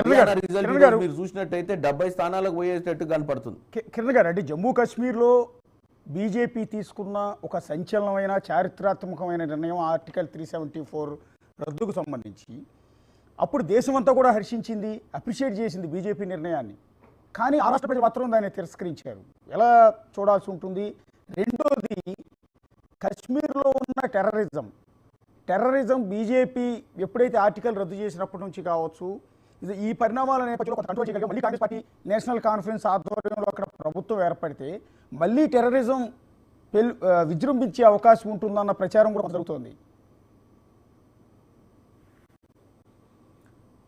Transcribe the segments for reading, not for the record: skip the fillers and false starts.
Haryana result మీరు చూసినట్టయితే 70 స్థానాలకు పోయేటట్టు కనపడుతుంది. కిరణ్ గారు, అంటే జమ్మూ కాశ్మీర్లో బీజేపీ తీసుకున్న ఒక సంచలనమైన చారిత్రాత్మకమైన నిర్ణయం ఆర్టికల్ 374 రద్దుకు సంబంధించి అప్పుడు దేశమంతా కూడా హర్షించింది, అప్రిషియేట్ చేసింది బీజేపీ నిర్ణయాన్ని. కానీ ఆ రాష్ట్ర ప్రజలు మాత్రం దాన్ని తిరస్కరించారు. ఎలా చూడాల్సి ఉంటుంది? రెండోది, కశ్మీర్లో ఉన్న టెర్రరిజం బీజేపీ ఎప్పుడైతే ఆర్టికల్ రద్దు చేసినప్పటి నుంచి కావచ్చు, ఈ పరిణామాల నేపథ్యంలో కొంత కంట్రోల్ చేయగలిగాం. మళ్ళీ కాంగ్రెస్ పార్టీ నేషనల్ కాన్ఫరెన్స్ ఆధ్వర్యంలో అక్కడ ప్రభుత్వం ఏర్పడితే మళ్ళీ టెర్రరిజం విజృంభించే అవకాశం ఉంటుందన్న ప్రచారం కూడా జరుగుతోంది.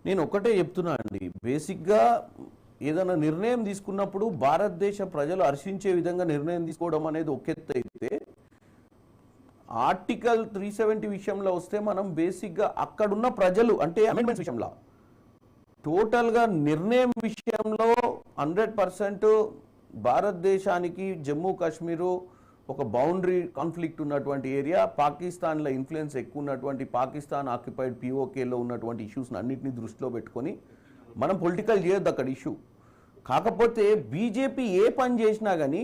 నేను ఒకటే చెప్తున్నా అండి, బేసిక్గా ఏదైనా నిర్ణయం తీసుకున్నప్పుడు భారతదేశ ప్రజలు హర్షించే విధంగా నిర్ణయం తీసుకోవడం అనేది ఒక ఎత్తు అయితే, ఆర్టికల్ 370 విషయంలో వస్తే మనం బేసిక్గా అక్కడున్న ప్రజలు అంటే అమెండ్మెంట్స్ విషయంలో టోటల్గా నిర్ణయం విషయంలో 100% భారతదేశానికి జమ్మూ కాశ్మీరు ఒక బౌండరీ కాన్ఫ్లిక్ట్ ఉన్నటువంటి ఏరియా, పాకిస్తాన్లో ఇన్ఫ్లుయెన్స్ ఎక్కువ ఉన్నటువంటి, పాకిస్తాన్ ఆక్యుపైడ్ పిఓకేలో ఉన్నటువంటి ఇష్యూస్ని అన్నింటినీ దృష్టిలో పెట్టుకొని మనం పొలిటికల్ చేయొద్దు అక్కడ ఇష్యూ. కాకపోతే బీజేపీ ఏ పని చేసినా కానీ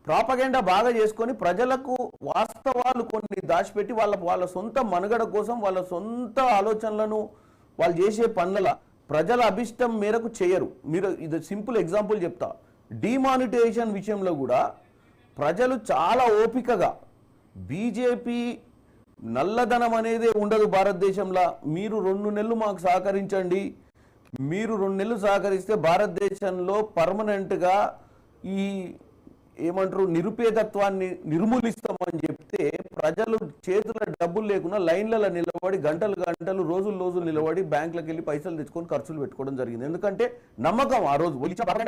ప్రాపగెండా బాగా చేసుకొని ప్రజలకు వాస్తవాలు కొన్ని దాచిపెట్టి వాళ్ళ సొంత మనుగడ కోసం వాళ్ళ సొంత ఆలోచనలను వాళ్ళు చేసే పనుల ప్రజల అభిష్టం మేరకు చేయరు. మీరు ఇది సింపుల్ ఎగ్జాంపుల్ చెప్తా, డిమానిటైజేషన్ విషయంలో కూడా ప్రజలు చాలా ఓపికగా, బీజేపీ నల్లధనం అనేది ఉండదు భారతదేశంలో, మీరు 2 నెలలు మాకు సహకరించండి, మీరు 2 నెలలు సహకరిస్తే భారతదేశంలో పర్మనెంట్గా ఈ ఏమంటారు నిరుపేదత్వాన్ని నిర్మూలిస్తామని చెప్తే ప్రజలు చేతుల డబ్బులు లేకుండా లైన్లలో నిలబడి గంటలు రోజులు నిలబడి బ్యాంకులకు వెళ్ళి పైసలు తెచ్చుకొని ఖర్చులు పెట్టుకోవడం జరిగింది. ఎందుకంటే నమ్మకం ఆ రోజు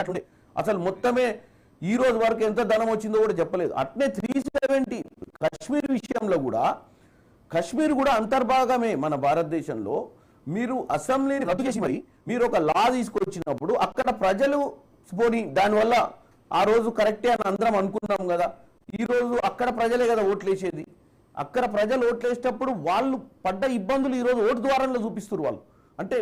అట్లుండే, అసలు మొత్తమే ఈ రోజు వరకు ఎంత ధనం వచ్చిందో కూడా చెప్పలేదు. అట్నే 370 కశ్మీర్ విషయంలో కూడా, కశ్మీర్ కూడా అంతర్భాగమే మన భారతదేశంలో. మీరు అసెంబ్లీని రద్దు చేసి మరి మీరు ఒక లా తీసుకొచ్చినప్పుడు అక్కడ ప్రజలు పోనీ దానివల్ల ఆ రోజు కరెక్టే అని అందరం అనుకున్నాం కదా, ఈ రోజు అక్కడ ప్రజలే కదా ఓట్లేసేది. అక్కడ ప్రజలు ఓట్లేసేటప్పుడు వాళ్ళు పడ్డ ఇబ్బందులు ఈరోజు ఓటు ద్వారంలో చూపిస్తారు వాళ్ళు. అంటే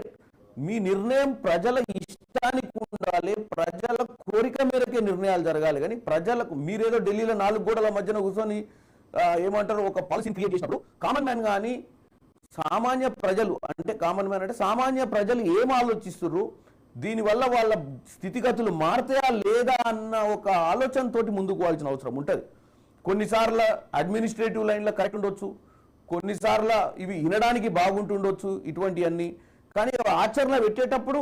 మీ నిర్ణయం ప్రజల ఇష్టానికి ఉండాలి, ప్రజల కోరిక మేరకే నిర్ణయాలు జరగాలి. కానీ ప్రజలకు మీరేదో ఢిల్లీలో 4 గోడల మధ్యన కూర్చొని ఏమంటారు ఒక పాలసీని క్రియేట్ చేసినప్పుడు కామన్ మ్యాన్ కానీ సామాన్య ప్రజలు, అంటే కామన్ మ్యాన్ అంటే సామాన్య ప్రజలు ఏం ఆలోచిస్తున్నారు, దీనివల్ల వాళ్ళ స్థితిగతులు మారుతాయా లేదా అన్న ఒక ఆలోచనతోటి ముందుకు పోవాల్సిన అవసరం ఉంటుంది. కొన్నిసార్లు అడ్మినిస్ట్రేటివ్ లైన్లో కరెక్ట్ ఉండొచ్చు, కొన్నిసార్లు ఇవి వినడానికి బాగుంటుండొచ్చు ఇటువంటివన్నీ. కానీ ఆచరణ పెట్టేటప్పుడు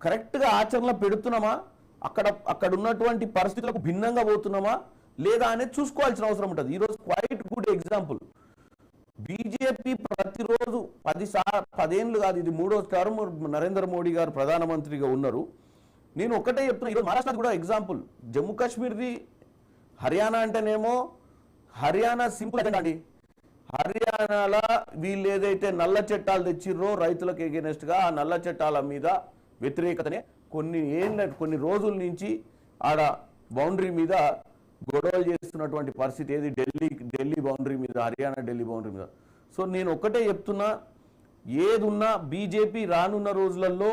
కరెక్ట్గా ఆచరణ పెడుతున్నామా, అక్కడ ఉన్నటువంటి పరిస్థితులకు భిన్నంగా పోతున్నామా లేదా అనేది చూసుకోవాల్సిన అవసరం ఉంటుంది. ఈరోజు క్వైట్ గుడ్ ఎగ్జాంపుల్, బీజేపీ ప్రతిరోజు 10 ఏళ్ళు కాదు, ఇది 3వ టర్మ్ నరేంద్ర మోడీ గారు ప్రధానమంత్రిగా ఉన్నారు. నేను ఒకటే చెప్తున్నా, ఈరోజు మహారాష్ట్ర కూడా ఎగ్జాంపుల్, జమ్మూ కాశ్మీర్ది హర్యానా అంటేనేమో హర్యానా సింపుల్ అండి, హర్యానాలో వీళ్ళు ఏదైతే నల్ల చట్టాలు తెచ్చిర్రో రైతులకు ఎగెనెస్ట్గా, ఆ నల్ల చట్టాల మీద వ్యతిరేకతనే కొన్ని రోజుల నుంచి ఆడ బౌండరీ మీద గొడవలు చేస్తున్నటువంటి పరిస్థితి ఏది, ఢిల్లీ బౌండరీ మీద, హర్యానా ఢిల్లీ బౌండరీ మీద. సో నేను ఒక్కటే చెప్తున్నా, ఏదున్నా బీజేపీ రానున్న రోజులలో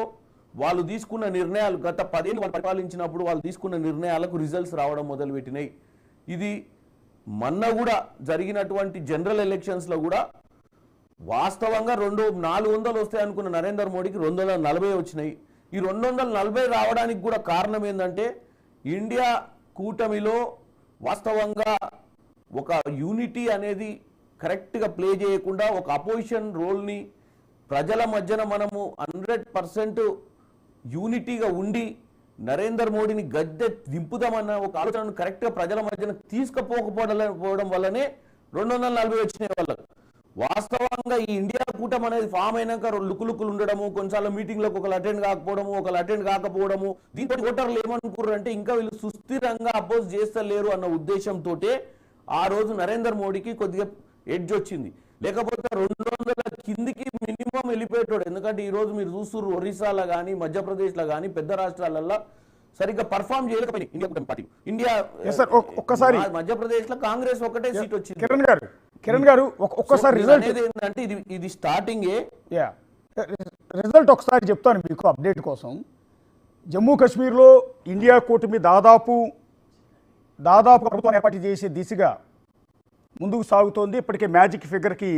వాళ్ళు తీసుకున్న నిర్ణయాలు, గత 10 ఏళ్ళు వాళ్ళు పరిపాలించినప్పుడు వాళ్ళు తీసుకున్న నిర్ణయాలకు రిజల్ట్స్ రావడం మొదలుపెట్టినాయి. ఇది మొన్న కూడా జరిగినటువంటి జనరల్ ఎలక్షన్స్లో కూడా వాస్తవంగా 400 వస్తాయి అనుకున్న నరేంద్ర మోడీకి 240 వచ్చినాయి. ఈ 240 రావడానికి కూడా కారణం ఏంటంటే ఇండియా కూటమిలో వాస్తవంగా ఒక యూనిటీ అనేది కరెక్ట్గా ప్లే చేయకుండా ఒక అపోజిషన్ రోల్ని ప్రజల మధ్యన మనము 100% యూనిటీగా ఉండి నరేంద్ర మోడీని గద్దె దింపుదామన్న ఒక ఆలోచనను కరెక్ట్గా ప్రజల మధ్యన తీసుకుపోకపోవడం వల్లనే 240 వచ్చినాయి వాళ్ళకు. వాస్తవంగా ఈ ఇండియా కూటమి అనేది ఫామ్ అయినాక లుకులుకులు ఉండడము, కొన్నిసార్లు మీటింగ్లకు ఒకరు అటెండ్ కాకపోవడము, దీంతో ఓటర్లు ఏమనుకున్నారు అంటే ఇంకా వీళ్ళు సుస్థిరంగా అపోజ్ చేస్తలేరు అన్న ఉద్దేశంతో ఆ రోజు నరేంద్ర మోడీకి కొద్దిగా ఎడ్జ్ వచ్చింది. లేకపోతే 200 కిందికి మినిమం వెళ్ళిపోయేటోడు. ఎందుకంటే ఈ రోజు మీరు చూస్తున్నారు ఒరిస్సాలో కానీ మధ్యప్రదేశ్లో కానీ పెద్ద రాష్ట్రాలలో సరిగ్గా పర్ఫామ్ చేయలేకపోయింది ఇండియా కూటమి పార్టీ. ఒక్కసారి మధ్యప్రదేశ్ లో కాంగ్రెస్ ఒకటే సీట్ వచ్చింది. కిరణ్ గారు ఒక్కసారి రిజల్ట్ ఏంటంటే ఇది స్టార్టింగ్ రిజల్ట్ ఒకసారి చెప్తాను మీకు అప్డేట్ కోసం. జమ్మూ కాశ్మీర్లో ఇండియా కూటమి దాదాపు ప్రభుత్వం ఏర్పాటు చేసే దిశగా ముందుకు సాగుతోంది. ఇప్పటికే మ్యాజిక్ ఫిగర్కి